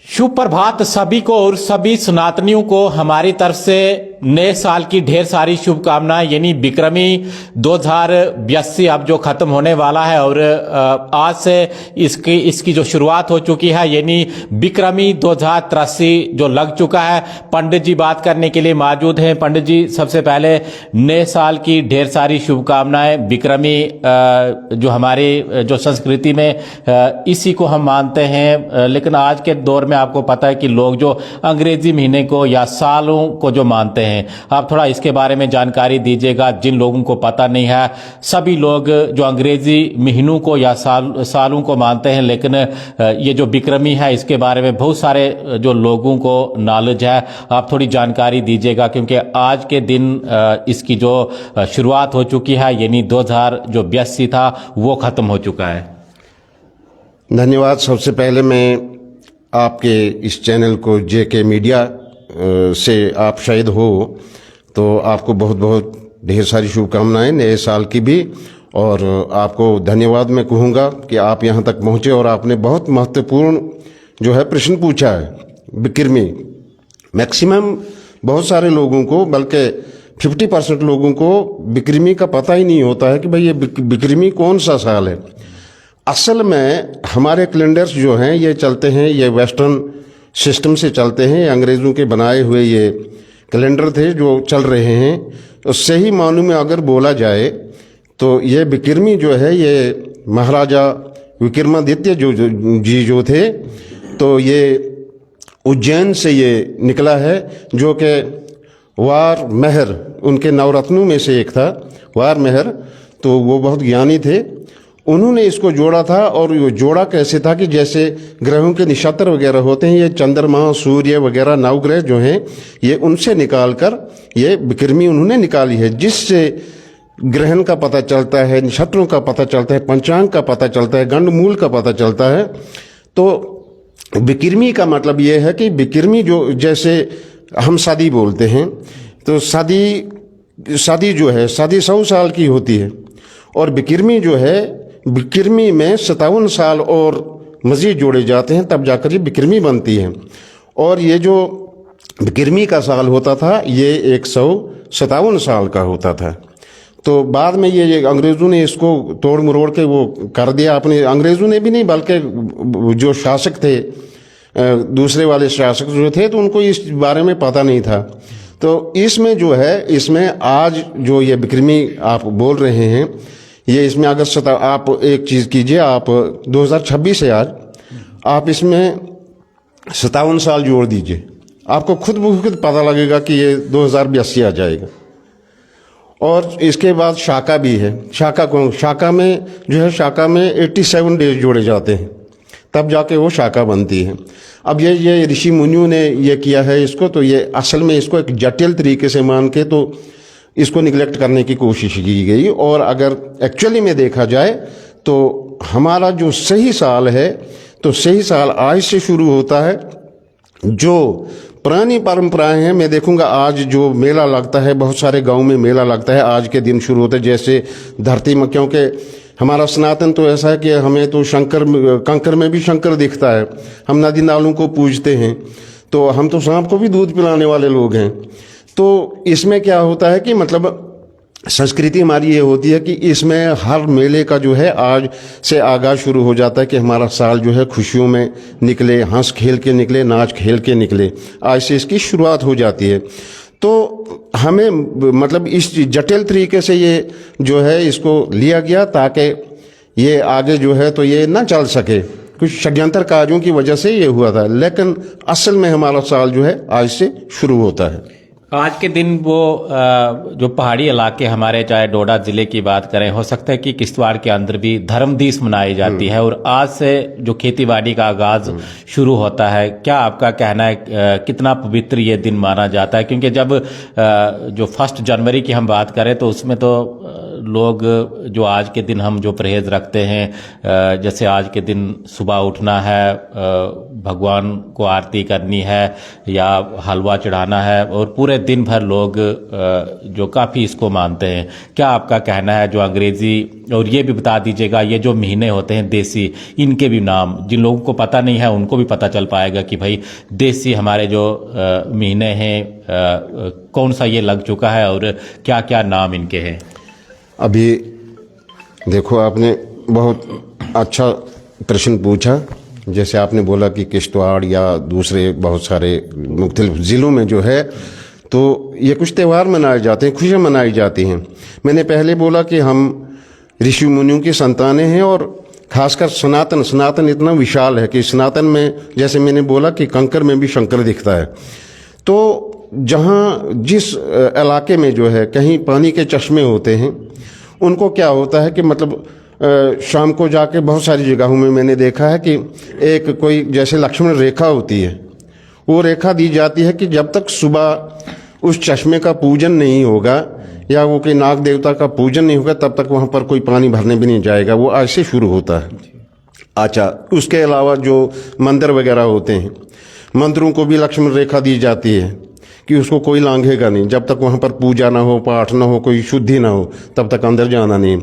शुभ प्रभात सभी को और सभी सनातनियों को हमारी तरफ से नए साल की ढेर सारी शुभकामनाएं। यानी विक्रमी 2082 अब जो खत्म होने वाला है और आज से इसकी जो शुरुआत हो चुकी है, यानी विक्रमी 2083 जो लग चुका है। पंडित जी बात करने के लिए मौजूद हैं। पंडित जी, सबसे पहले नए साल की ढेर सारी शुभकामनाएं। विक्रमी जो हमारी जो संस्कृति में इसी को हम मानते हैं, लेकिन आज के दौर में आपको पता है कि लोग जो अंग्रेजी महीने को या सालों को जो मानते हैं, आप थोड़ा इसके बारे में जानकारी दीजिएगा जिन लोगों को पता नहीं है। सभी लोग जो अंग्रेजी महीनों को या सालों को मानते हैं, लेकिन ये जो विक्रमी है इसके बारे में बहुत सारे जो लोगों को नॉलेज है। आप थोड़ी जानकारी दीजिएगा क्योंकि आज के दिन इसकी जो शुरुआत हो चुकी है, यानी 2082 था वो खत्म हो चुका है। धन्यवाद। सबसे पहले मैं आपके इस चैनल को जेके मीडिया से आप शायद हो, तो आपको बहुत बहुत ढेर सारी शुभकामनाएं नए साल की भी। और आपको धन्यवाद मैं कहूँगा कि आप यहाँ तक पहुँचे और आपने बहुत महत्वपूर्ण जो है प्रश्न पूछा है। विक्रमी मैक्सिमम बहुत सारे लोगों को, बल्कि 50% लोगों को विक्रमी का पता ही नहीं होता है कि भाई ये विक्रमी कौन सा साल है। असल में हमारे कैलेंडर्स जो हैं ये चलते हैं, ये वेस्टर्न सिस्टम से चलते हैं। अंग्रेज़ों के बनाए हुए ये कैलेंडर थे जो चल रहे हैं। उससे ही मानू में अगर बोला जाए तो ये विक्रमी जो है ये महाराजा विक्रमादित्य जो थे, तो ये उज्जैन से ये निकला है, जो कि वार मेहर उनके नवरत्नों में से एक था। वार मेहर तो वो बहुत ज्ञानी थे, उन्होंने इसको जोड़ा था। और ये जोड़ा कैसे था कि जैसे ग्रहों के नक्षत्र वगैरह होते हैं, ये चंद्रमा सूर्य वगैरह नवग्रह जो हैं, ये उनसे निकालकर ये विक्रमी उन्होंने निकाली है, जिससे ग्रहण का पता चलता है, नक्षत्रों का पता चलता है, पंचांग का पता चलता है, गंडमूल का पता चलता है। तो विक्रमी का मतलब ये है कि विक्रमी जो, जैसे हम शादी बोलते हैं, तो शादी जो है शादी 100 साल की होती है, और विक्रमी जो है विक्रमी में 57 साल और मजीद जोड़े जाते हैं, तब जाकर ये विक्रमी बनती है। और ये जो विक्रमी का साल होता था ये 157 साल का होता था। तो बाद में ये अंग्रेज़ों ने इसको तोड़ मरोड़ के वो कर दिया। अपने अंग्रेज़ों ने भी नहीं, बल्कि जो शासक थे, दूसरे वाले शासक जो थे, तो उनको इस बारे में पता नहीं था। तो इसमें जो है, इसमें आज जो ये विक्रमी आप बोल रहे हैं, ये इसमें अगर आप एक चीज़ कीजिए, आप 2026 है आज, आप इसमें 57 साल जोड़ दीजिए, आपको खुद ब खुद पता लगेगा कि ये 2082 आ जाएगा। और इसके बाद शाका भी है। शाका में जो है, शाका में 87 डेज जोड़े जाते हैं, तब जाके वो शाका बनती है। अब ये ऋषि मुनियों ने ये किया है इसको, तो ये असल में इसको एक जटिल तरीके से मान के तो इसको निगलेक्ट करने की कोशिश की गई। और अगर एक्चुअली में देखा जाए तो हमारा जो सही साल है, तो सही साल आज से शुरू होता है। जो पुरानी परंपराएं हैं, मैं देखूंगा आज जो मेला लगता है, बहुत सारे गांव में मेला लगता है, आज के दिन शुरू होता है। जैसे धरती में, क्योंकि हमारा सनातन तो ऐसा है कि हमें तो कंकर में भी शंकर दिखता है। हम नदी नालों को पूजते हैं, तो हम तो सांप को भी दूध पिलाने वाले लोग हैं। तो इसमें क्या होता है कि मतलब संस्कृति हमारी ये होती है कि इसमें हर मेले का जो है आज से आगाज शुरू हो जाता है कि हमारा साल जो है खुशियों में निकले, हंस खेल के निकले, नाच खेल के निकले। आज से इसकी शुरुआत हो जाती है। तो हमें मतलब इस जटिल तरीके से ये जो है इसको लिया गया ताकि ये आगे जो है तो ये ना चल सके। कुछ षड्यंत्र कार्यों की वजह से ये हुआ था, लेकिन असल में हमारा साल जो है आज से शुरू होता है। आज के दिन वो जो पहाड़ी इलाके हमारे, चाहे डोडा जिले की बात करें, हो सकता है कि किश्तवाड़ के अंदर भी धर्मदीस मनाई जाती है, और आज से जो खेतीबाड़ी का आगाज शुरू होता है। क्या आपका कहना है, कितना पवित्र ये दिन माना जाता है? क्योंकि जब जो 1 जनवरी की हम बात करें तो उसमें तो लोग जो आज के दिन हम जो परहेज रखते हैं, जैसे आज के दिन सुबह उठना है, भगवान को आरती करनी है या हलवा चढ़ाना है, और पूरे पूरे दिन भर लोग जो काफ़ी इसको मानते हैं। क्या आपका कहना है जो अंग्रेज़ी, और ये भी बता दीजिएगा ये जो महीने होते हैं देसी, इनके भी नाम जिन लोगों को पता नहीं है उनको भी पता चल पाएगा कि भाई देसी हमारे जो महीने हैं कौन सा ये लग चुका है और क्या क्या नाम इनके हैं। अभी देखो, आपने बहुत अच्छा प्रश्न पूछा। जैसे आपने बोला कि किश्तवाड़ या दूसरे बहुत सारे मुख्तलिफ ज़िलों में जो है तो ये कुछ त्यौहार मनाए जाते हैं, खुशियाँ मनाई जाती हैं। मैंने पहले बोला कि हम ऋषि मुनियों की संतानें हैं और खासकर सनातन इतना विशाल है कि सनातन में, जैसे मैंने बोला कि कंकर में भी शंकर दिखता है। तो जहाँ जिस इलाके में जो है कहीं पानी के चश्मे होते हैं, उनको क्या होता है कि मतलब शाम को जाके बहुत सारी जगहों में मैंने देखा है कि एक कोई जैसे लक्ष्मण रेखा होती है, वो रेखा दी जाती है कि जब तक सुबह उस चश्मे का पूजन नहीं होगा या वो कोई नाग देवता का पूजन नहीं होगा तब तक वहाँ पर कोई पानी भरने भी नहीं जाएगा। वो ऐसे शुरू होता है। अच्छा, उसके अलावा जो मंदिर वगैरह होते हैं, मंदिरों को भी लक्ष्मण रेखा दी जाती है कि उसको कोई लांघेगा नहीं जब तक वहाँ पर पूजा ना हो, पाठ ना हो, कोई शुद्धि ना हो, तब तक अंदर जाना नहीं।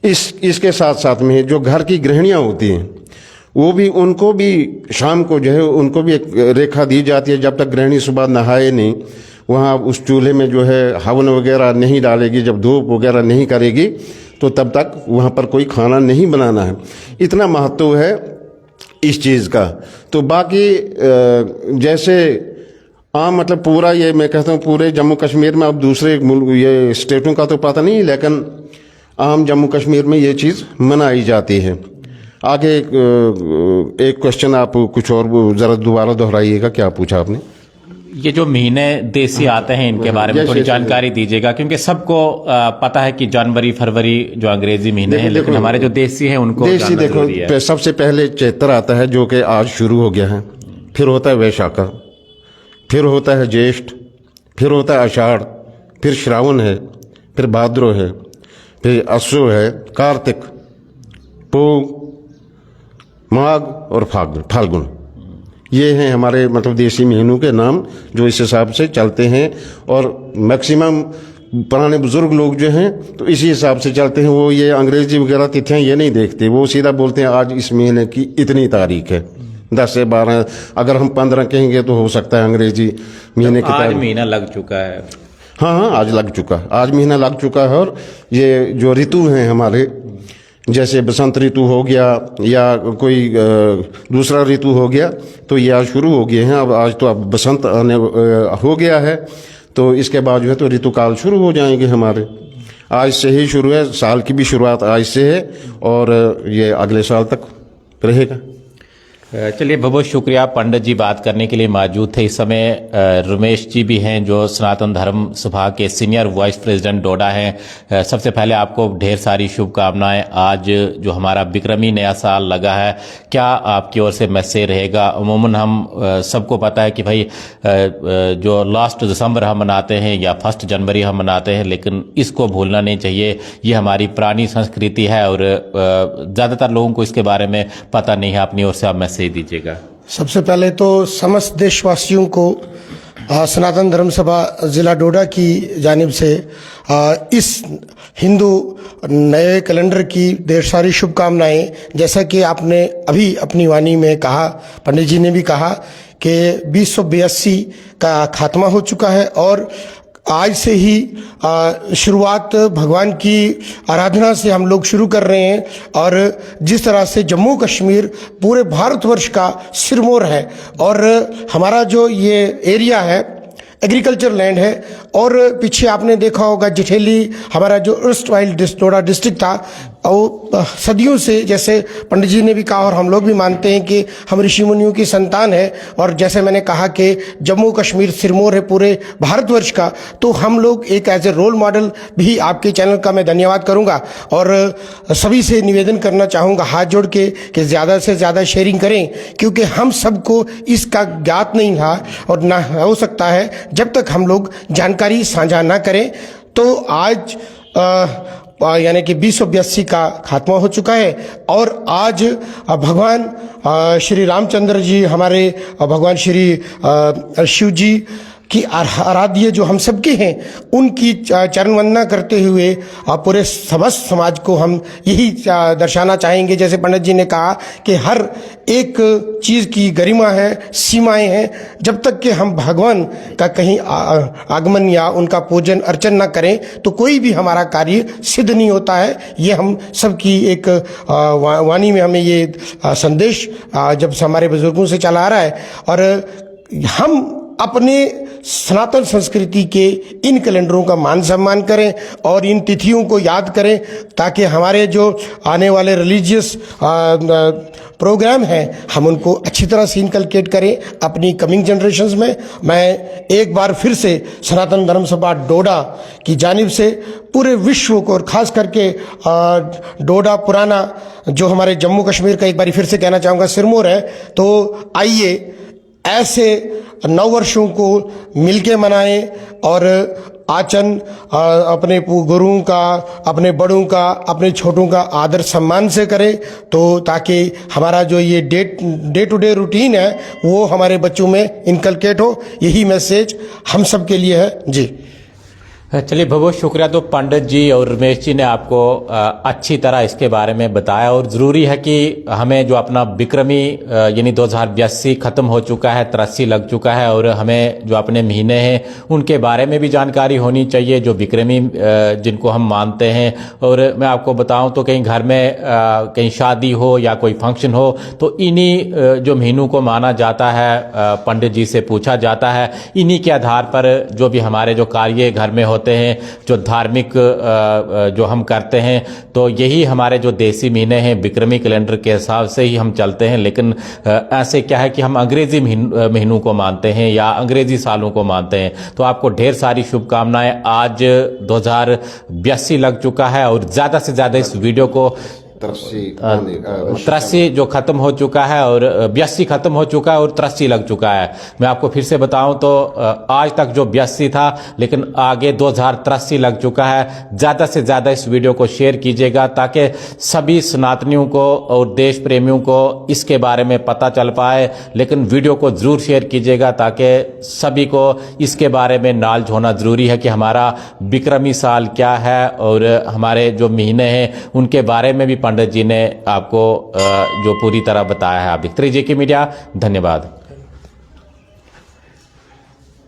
इसके साथ साथ में जो घर की गृहिणियाँ होती हैं, वो भी, उनको भी शाम को जो है उनको भी एक रेखा दी जाती है। जब तक गृहिणी सुबह नहाए नहीं, वहाँ उस चूल्हे में जो है हवन वगैरह नहीं डालेगी, जब धूप वगैरह नहीं करेगी, तो तब तक वहाँ पर कोई खाना नहीं बनाना है। इतना महत्व है इस चीज़ का। तो बाकी जैसे मतलब पूरा ये मैं कहता हूँ पूरे जम्मू कश्मीर में, अब दूसरे ये स्टेटों का तो पता नहीं, लेकिन आम जम्मू कश्मीर में ये चीज़ मनाई जाती है। आगे एक क्वेश्चन आप कुछ और ज़रा दोबारा दोहराइएगा, क्या पूछा आपने? ये जो महीने देसी आते हैं इनके बारे में थोड़ी जानकारी दीजिएगा, क्योंकि सबको पता है कि जनवरी फरवरी जो अंग्रेजी महीने हैं, लेकिन हमारे जो देसी हैं उनको देसी देखो, सबसे पहले चैत्र आता है जो कि आज शुरू हो गया है, फिर होता है वैशाखा, फिर होता है ज्येष्ठ, फिर होता है आषाढ़, फिर श्रावण है, फिर भाद्रो है, फिर अस्सु है, कार्तिक, पोग, माघ और फाल्गुन। ये हैं हमारे मतलब देसी महीनों के नाम जो इस हिसाब से चलते हैं। और मैक्सिमम पुराने बुजुर्ग लोग जो हैं तो इसी हिसाब से चलते हैं। वो ये अंग्रेजी वगैरह तिथियां ये नहीं देखते, वो सीधा बोलते हैं आज इस महीने की इतनी तारीख है, 10 से 12। अगर हम 15 कहेंगे तो हो सकता है अंग्रेजी महीने की आज महीना लग चुका है। हाँ, आज लग चुका है, आज महीना लग चुका है। और ये जो ऋतु हैं हमारे, जैसे बसंत ऋतु हो गया या कोई दूसरा ऋतु हो गया, तो ये आज शुरू हो गए हैं। अब तो अब बसंत आने हो गया है, तो इसके बाद जो है तो ऋतुकाल शुरू हो जाएंगे हमारे। आज से ही शुरू है, साल की भी शुरुआत आज से है और ये अगले साल तक रहेगा। चलिए, बहुत बहुत शुक्रिया पंडित जी बात करने के लिए मौजूद थे। इस समय रमेश जी भी हैं जो सनातन धर्म सभा के सीनियर वाइस प्रेसिडेंट डोडा हैं। सबसे पहले आपको ढेर सारी शुभकामनाएं। आज जो हमारा विक्रमी नया साल लगा है, क्या आपकी ओर से मैसेज रहेगा? अमूमन हम सबको पता है कि भाई जो लास्ट दिसंबर हम मनाते हैं या 1 जनवरी हम मनाते हैं, लेकिन इसको भूलना नहीं चाहिए। ये हमारी पुरानी संस्कृति है और ज़्यादातर लोगों को इसके बारे में पता नहीं है। अपनी ओर से आप मैसेज दीजिएगा। सबसे पहले तो समस्त देशवासियों को सनातन धर्म सभा जिला डोडा की जानिब से इस हिंदू नए कैलेंडर की ढेर सारी शुभकामनाएं। जैसा कि आपने अभी अपनी वाणी में कहा, पंडित जी ने भी कहा कि 2082 का खात्मा हो चुका है और आज से ही शुरुआत भगवान की आराधना से हम लोग शुरू कर रहे हैं। और जिस तरह से जम्मू कश्मीर पूरे भारतवर्ष का सिरमौर है और हमारा जो ये एरिया है एग्रीकल्चर लैंड है, और पीछे आपने देखा होगा जिठेली हमारा जो अर्स्टवाइल डोडा डिस्ट्रिक्ट था, और सदियों से, जैसे पंडित जी ने भी कहा और हम लोग भी मानते हैं कि हम ऋषि मुनियों की संतान है। और जैसे मैंने कहा कि जम्मू कश्मीर सिरमौर है पूरे भारतवर्ष का, तो हम लोग एक एज ए रोल मॉडल भी आपके चैनल का मैं धन्यवाद करूंगा और सभी से निवेदन करना चाहूँगा हाथ जोड़ के कि ज़्यादा से ज़्यादा शेयरिंग करें, क्योंकि हम सबको इसका ज्ञात नहीं था और ना हो सकता है जब तक हम लोग जानकारी साझा ना करें। तो आज यानी कि 2082 का खात्मा हो चुका है और आज भगवान श्री रामचंद्र जी, हमारे भगवान श्री शिव जी की आराध्य जो हम सबके हैं उनकी चरण वंदना करते हुए पूरे समस्त समाज को हम यही दर्शाना चाहेंगे, जैसे पंडित जी ने कहा कि हर एक चीज़ की गरिमा है, सीमाएं हैं। जब तक कि हम भगवान का कहीं आगमन या उनका पूजन अर्चन न करें तो कोई भी हमारा कार्य सिद्ध नहीं होता है। ये हम सबकी एक वाणी में हमें ये संदेश जब से हमारे बुजुर्गों से चला आ रहा है, और हम अपने सनातन संस्कृति के इन कैलेंडरों का मान सम्मान करें और इन तिथियों को याद करें, ताकि हमारे जो आने वाले रिलीजियस प्रोग्राम हैं हम उनको अच्छी तरह से इनकलकेट करें अपनी कमिंग जनरेशन्स में। मैं एक बार फिर से सनातन धर्म सभा डोडा की जानिब से पूरे विश्व को, और ख़ास करके डोडा पुराना जो हमारे जम्मू कश्मीर का, एक बार फिर से कहना चाहूँगा, सिरमौर है, तो आइए ऐसे नववर्षों को मिलके मनाएं और आचरण अपने गुरुओं का, अपने बड़ों का, अपने छोटों का आदर सम्मान से करें, तो ताकि हमारा जो ये डे टू डे रूटीन है वो हमारे बच्चों में इनकलकेट हो। यही मैसेज हम सब के लिए है जी। चलिए, बहुत बहुत शुक्रिया। तो पंडित जी और रमेश जी ने आपको अच्छी तरह इसके बारे में बताया, और ज़रूरी है कि हमें जो अपना विक्रमी यानी 2082 ख़त्म हो चुका है, 83 लग चुका है, और हमें जो अपने महीने हैं उनके बारे में भी जानकारी होनी चाहिए, जो विक्रमी जिनको हम मानते हैं। और मैं आपको बताऊं तो कहीं घर में कहीं शादी हो या कोई फंक्शन हो तो इन्हीं जो महीनों को माना जाता है, पंडित जी से पूछा जाता है, इन्हीं के आधार पर जो भी हमारे जो कार्य घर में होते हैं, जो धार्मिक जो हम करते हैं, तो यही हमारे जो देसी महीने हैं विक्रमी कैलेंडर के हिसाब से ही हम चलते हैं। लेकिन ऐसे क्या है कि हम अंग्रेजी महीनों को मानते हैं या अंग्रेजी सालों को मानते हैं। तो आपको ढेर सारी शुभकामनाएं। आज 2082 लग चुका है, और ज़्यादा से ज़्यादा इस वीडियो को 83 जो खत्म हो चुका है, और 82 खत्म हो चुका है, और 83 लग चुका है। मैं आपको फिर से बताऊं तो आज तक जो 82 था, लेकिन आगे 2083 लग चुका है। ज़्यादा से ज़्यादा इस वीडियो को शेयर कीजिएगा, ताकि सभी सनातनियों को और देश प्रेमियों को इसके बारे में पता चल पाए। लेकिन वीडियो को ज़रूर शेयर कीजिएगा, ताकि सभी को इसके बारे में नॉलेज होना ज़रूरी है कि हमारा विक्रमी साल क्या है, और हमारे जो महीने हैं उनके बारे में भी पंडित जी ने आपको जो पूरी तरह बताया है। आप देखते रहिए जेके मीडिया। धन्यवाद।